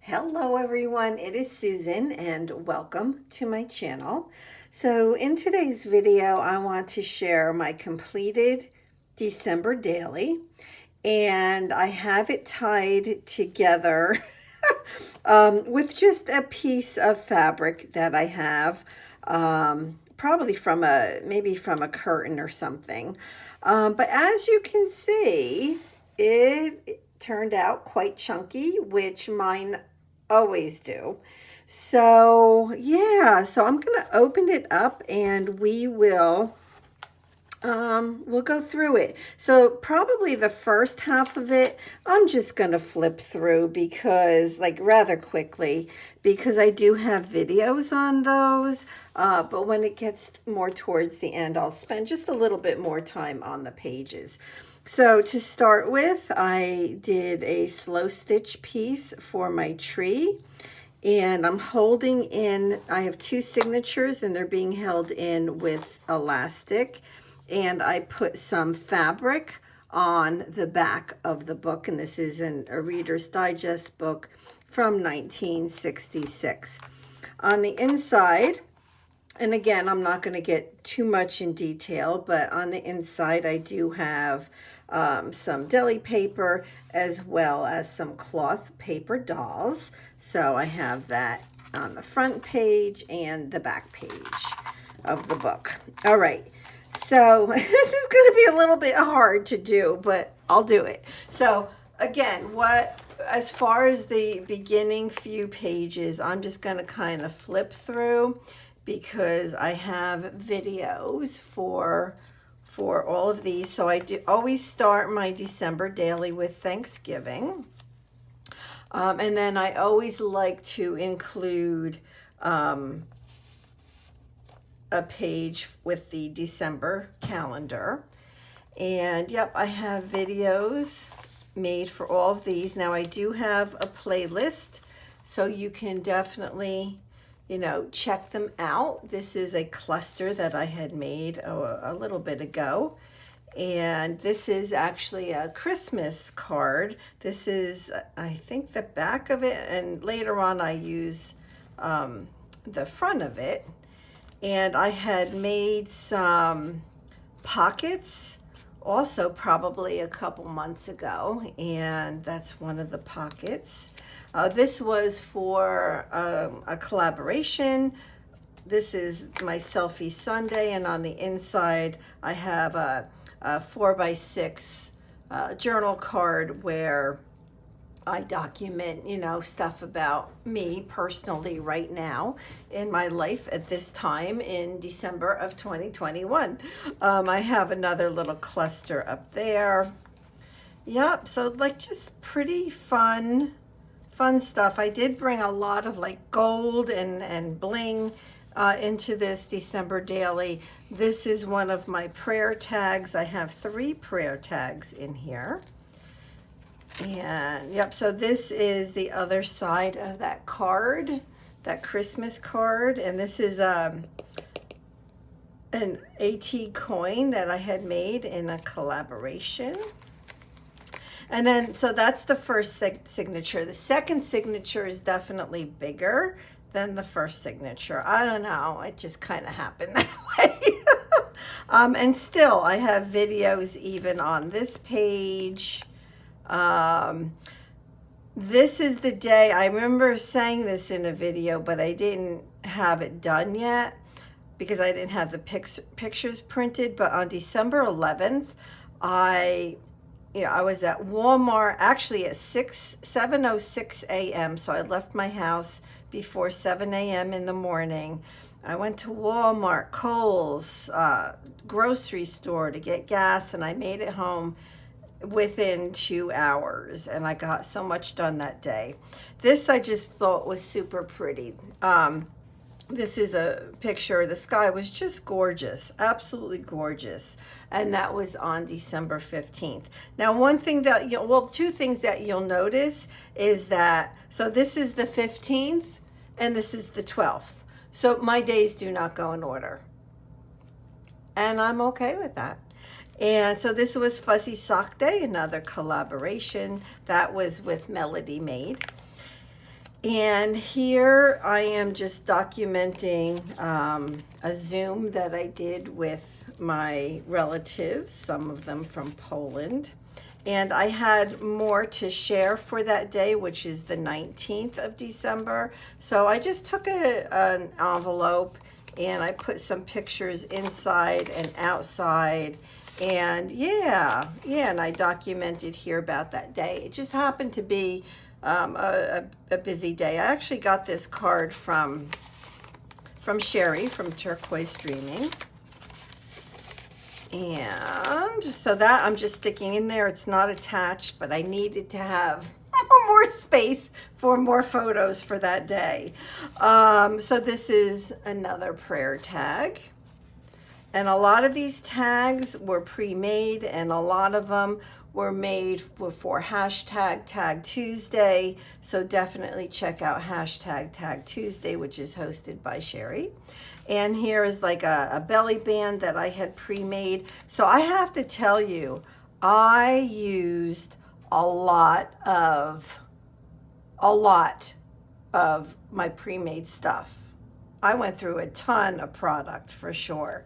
Hello everyone, it is Susan and welcome to my channel. So in today's video, I want to share my completed December daily, and I have it tied together with just a piece of fabric that I have, probably from maybe from a curtain or something. But as you can see, it turned out quite chunky, which mine always do. So yeah, so I'm gonna open it up and we'll go through it. So probably the first half of it, I'm just gonna flip through because like rather quickly, because I do have videos on those. But when it gets more towards the end, I'll spend just a little bit more time on the pages. So to start with, I did a slow stitch piece for my tree, and I'm holding in, I have two signatures and they're being held in with elastic, and I put some fabric on the back of the book, and this is a Reader's Digest book from 1966. On the inside, and again, I'm not going to get too much in detail, but on the inside I do have some deli paper as well as some cloth paper dolls. So I have that on the front page and the back page of the book. All right, so this is going to be a little bit hard to do, but I'll do it. So again, as far as the beginning few pages, I'm just going to kind of flip through because I have videos for all of these. So I do always start my December daily with Thanksgiving. And then I always like to include a page with the December calendar. And yep, I have videos made for all of these. Now I do have a playlist, so you can definitely check them out. This is a cluster that I had made a little bit ago. And this is actually a Christmas card. This is, I think, the back of it. And later on, I use the front of it. And I had made some pockets also probably a couple months ago. And that's one of the pockets. This was for a collaboration. This is my Selfie Sunday, and on the inside I have a 4x6 journal card where I document, stuff about me personally right now in my life at this time in December of 2021. I have another little cluster up there. Yep, so like just pretty fun stuff. I did bring a lot of like gold and bling into this December daily. This is one of my prayer tags. I have 3 prayer tags in here. And yep, so this is the other side of that card, that Christmas card. And this is an AT coin that I had made in a collaboration. And then, so that's the first signature. The second signature is definitely bigger than the first signature. I don't know, it just kind of happened that way. And still, I have videos even on this page. This is the day, I remember saying this in a video, but I didn't have it done yet because I didn't have the pictures printed. But on December 11th, I was at Walmart actually at 7:06 a.m. So I left my house before 7 a.m. in the morning. I went to Walmart, Kohl's, grocery store to get gas, and I made it home within 2 hours, and I got so much done that day. This I just thought was super pretty. This is a picture. The sky was just gorgeous, absolutely gorgeous. And that was on December 15th. Now, one thing that, two things that you'll notice is that, so this is the 15th and this is the 12th. So my days do not go in order. And I'm okay with that. And so this was Fuzzy Sock Day, another collaboration that was with Melody Made. And here I am just documenting a Zoom that I did with my relatives, some of them from Poland. And I had more to share for that day, which is the 19th of December. So I just took an envelope and I put some pictures inside and outside. And and I documented here about that day. It just happened to be a busy day. I actually got this card from Sherry from Turquoise Dreaming. And so that I'm just sticking in there. It's not attached, but I needed to have more space for more photos for that day. So this is another prayer tag. And a lot of these tags were pre-made, and a lot of them were made for hashtag Tag Tuesday. So definitely check out hashtag Tag Tuesday, which is hosted by Sherry. And here is like a belly band that I had pre-made. So I have to tell you, I used a lot of my pre-made stuff. I went through a ton of product for sure.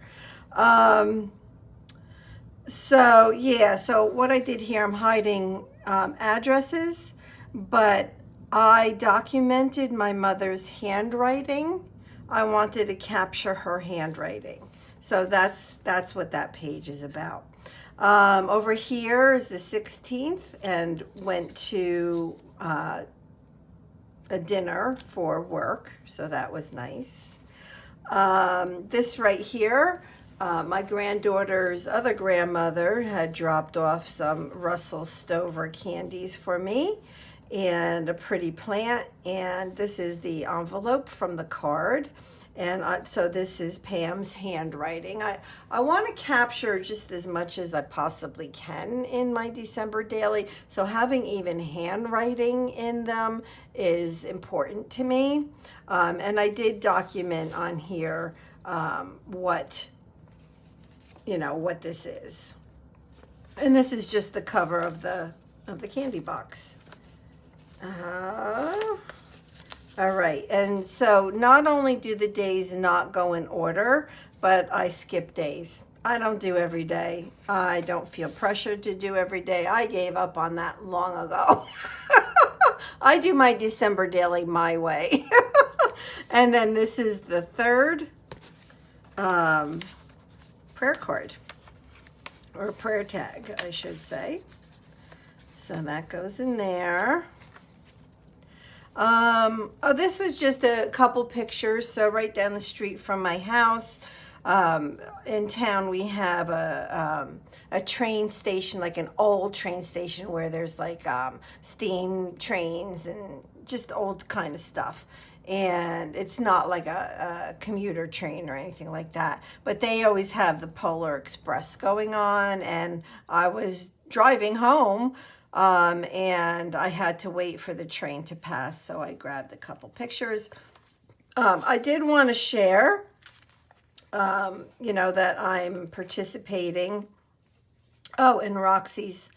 So what I did here, I'm hiding addresses, but I documented my mother's handwriting. I wanted to capture her handwriting. So that's what that page is about. Over here is the 16th, and went to a dinner for work, so that was nice. This right here, my granddaughter's other grandmother had dropped off some Russell Stover candies for me and a pretty plant, and this is the envelope from the card. And so this is Pam's handwriting. I want to capture just as much as I possibly can in my December daily. So having even handwriting in them is important to me. And I did document on here what this is. And this is just the cover of the candy box. All right, and so not only do the days not go in order, but I skip days. I don't do every day. I don't feel pressured to do every day. I gave up on that long ago. I do my December daily my way. And then this is the third prayer card, or prayer tag, I should say. So that goes in there. This was just a couple pictures. So right down the street from my house, in town, we have a train station, like an old train station where there's like steam trains and just old kind of stuff. And it's not like a commuter train or anything like that, but they always have the Polar Express going on. And I was driving home, and I had to wait for the train to pass, so I grabbed a couple pictures. I did want to share, that I'm participating, in Roxy's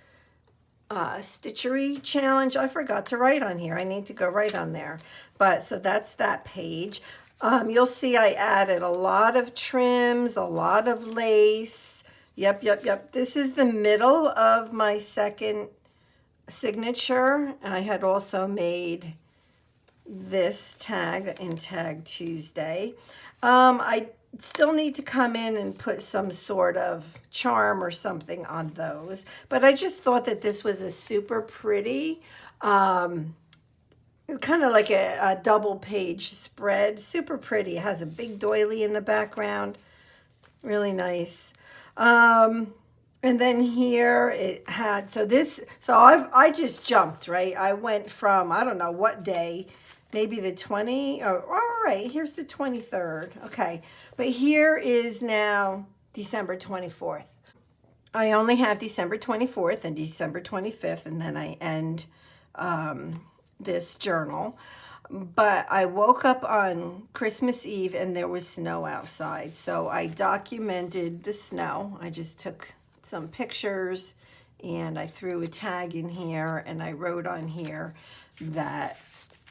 stitchery challenge. I forgot to write on here. I need to go write on there. But so that's that page. You'll see I added a lot of trims, a lot of lace. Yep. This is the middle of my second signature. I had also made this tag in Tag Tuesday. I still need to come in and put some sort of charm or something on those, but I just thought that this was a super pretty, kind of like a double page spread. Super pretty. It has a big doily in the background. Really nice. And then here it had, so I just jumped, right? I went from, I don't know what day, maybe the 20, all right, here's the 23rd. Okay, but here is now December 24th. I only have December 24th and December 25th, and then I end this journal. But I woke up on Christmas Eve and there was snow outside. So I documented the snow. I just took some pictures and I threw a tag in here and I wrote on here that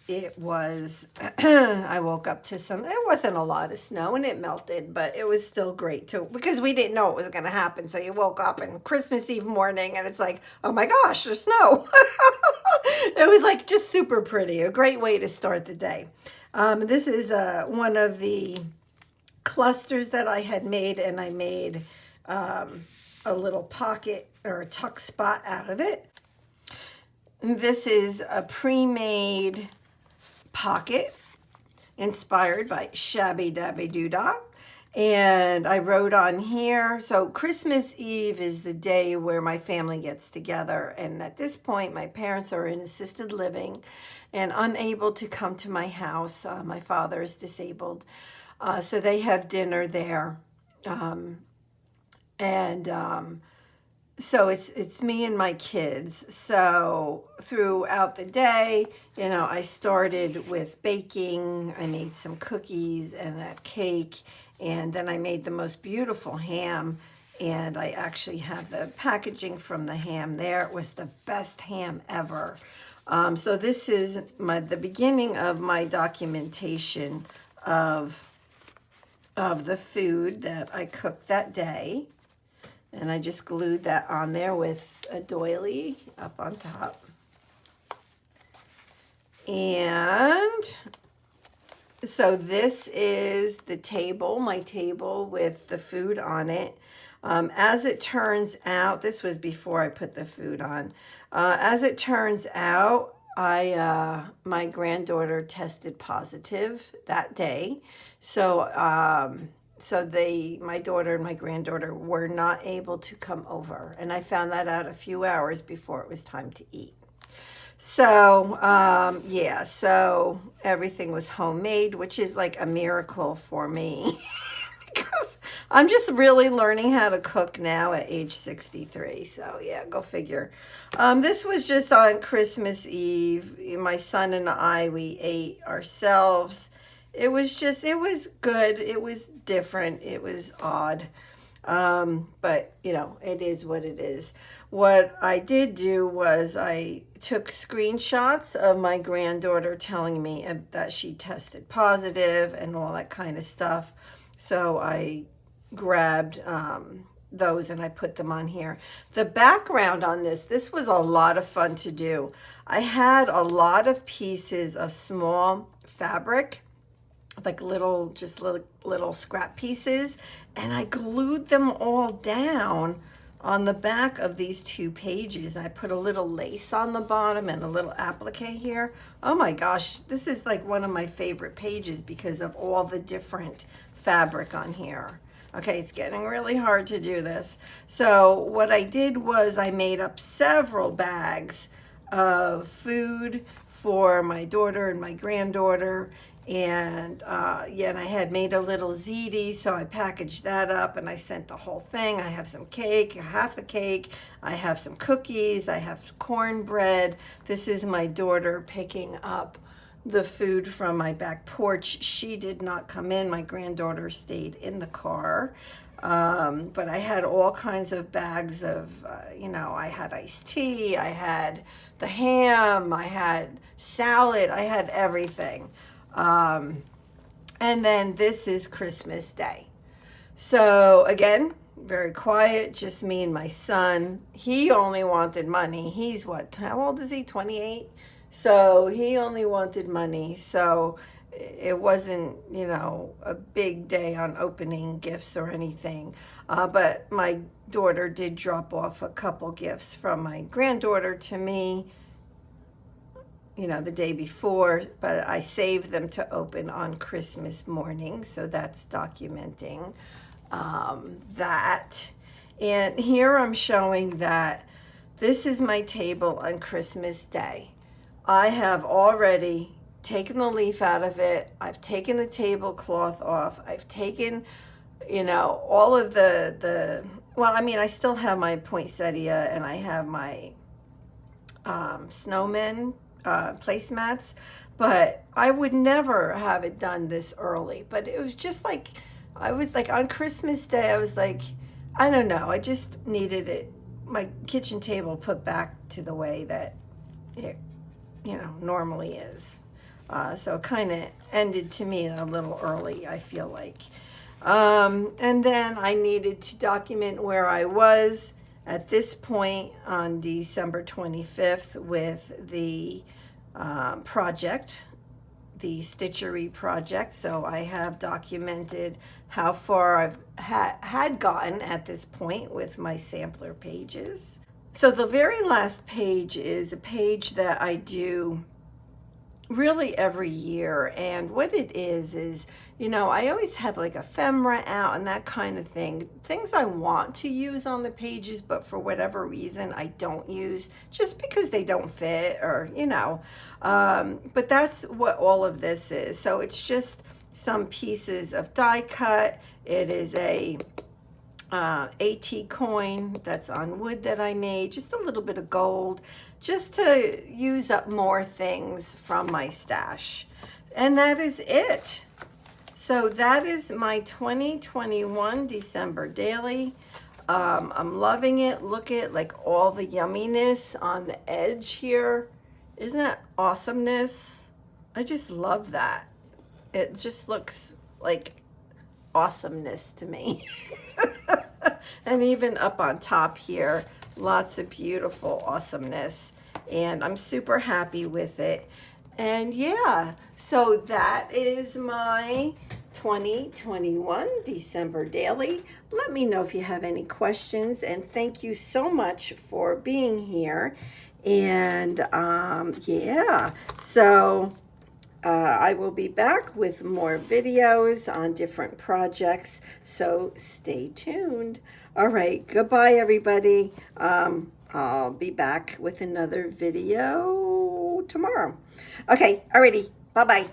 it was, I woke up to some, it wasn't a lot of snow and it melted, but it was still great too, because we didn't know it was going to happen. So you woke up on Christmas Eve morning and it's like, oh my gosh, there's snow. It was like just super pretty, a great way to start the day. This is one of the clusters that I had made, and I made a little pocket or a tuck spot out of it. This is a pre-made pocket inspired by Shabby Dabby Doodah. And I wrote on here, so Christmas Eve is the day where my family gets together. And at this point, my parents are in assisted living and unable to come to my house. My father is disabled. So they have dinner there. So it's me and my kids. So throughout the day, I started with baking. I made some cookies and a cake, and then I made the most beautiful ham. And I actually have the packaging from the ham there. It was the best ham ever. So this is the beginning of my documentation of the food that I cooked that day. And I just glued that on there with a doily up on top. And so this is the table, my table with the food on it. As it turns out, this was before I put the food on. As it turns out, my granddaughter tested positive that day. So my daughter and my granddaughter were not able to come over. And I found that out a few hours before it was time to eat. So, so everything was homemade, which is like a miracle for me. Because I'm just really learning how to cook now at age 63. So yeah, go figure. This was just on Christmas Eve. My son and I, we ate ourselves. It was good. It was different. It was odd. But it is what it is. What I did do was I took screenshots of my granddaughter telling me that she tested positive and all that kind of stuff. So I grabbed those and I put them on here. The background on this was a lot of fun to do. I had a lot of pieces of small fabric, like little scrap pieces, and I glued them all down on the back of these 2 pages. I put a little lace on the bottom and a little applique here. Oh my gosh, this is like one of my favorite pages because of all the different fabric on here. Okay, it's getting really hard to do this. So what I did was I made up several bags of food for my daughter and my granddaughter. And and I had made a little ziti, so I packaged that up and I sent the whole thing. I have some cake, half a cake. I have some cookies. I have cornbread. This is my daughter picking up the food from my back porch. She did not come in. My granddaughter stayed in the car. But I had all kinds of bags of, I had iced tea. I had the ham. I had salad. I had everything. And then this is Christmas Day. So again, very quiet, just me and my son. He only wanted money. He's how old is he? 28. So he only wanted money. So it wasn't, a big day on opening gifts or anything. But my daughter did drop off a couple gifts from my granddaughter to me, the day before, but I saved them to open on Christmas morning. So that's documenting that. And here I'm showing that this is my table on Christmas Day. I have already taken the leaf out of it. I've taken the tablecloth off. I've taken, all of I still have my poinsettia and I have my snowmen placemats, but I would never have it done this early. But it was just like, I was like on Christmas Day, I was like, I don't know, I just needed it, my kitchen table put back to the way that it, normally is. So it kind of ended to me a little early, I feel like. And then I needed to document where I was at this point on December 25th with the project, the stitchery project. So I have documented how far I've had gotten at this point with my sampler pages. So the very last page is a page that I do really every year, and what it is I always have like ephemera out and that kind of things I want to use on the pages, but for whatever reason I don't use, just because they don't fit, or but that's what all of this is. So it's just some pieces of die cut. It is a AT coin that's on wood that I made, just a little bit of gold, just to use up more things from my stash. And that is it. So that is my 2021 December daily. I'm loving it. Look at like all the yumminess on the edge here. Isn't that awesomeness? I just love that. It just looks like awesomeness to me. And even up on top here, lots of beautiful awesomeness, and I'm super happy with it. And yeah, so that is my 2021 December daily. Let me know if you have any questions, and thank you so much for being here. And yeah, so I will be back with more videos on different projects, so stay tuned. All right, goodbye, everybody. I'll be back with another video tomorrow. Okay, alrighty, bye-bye.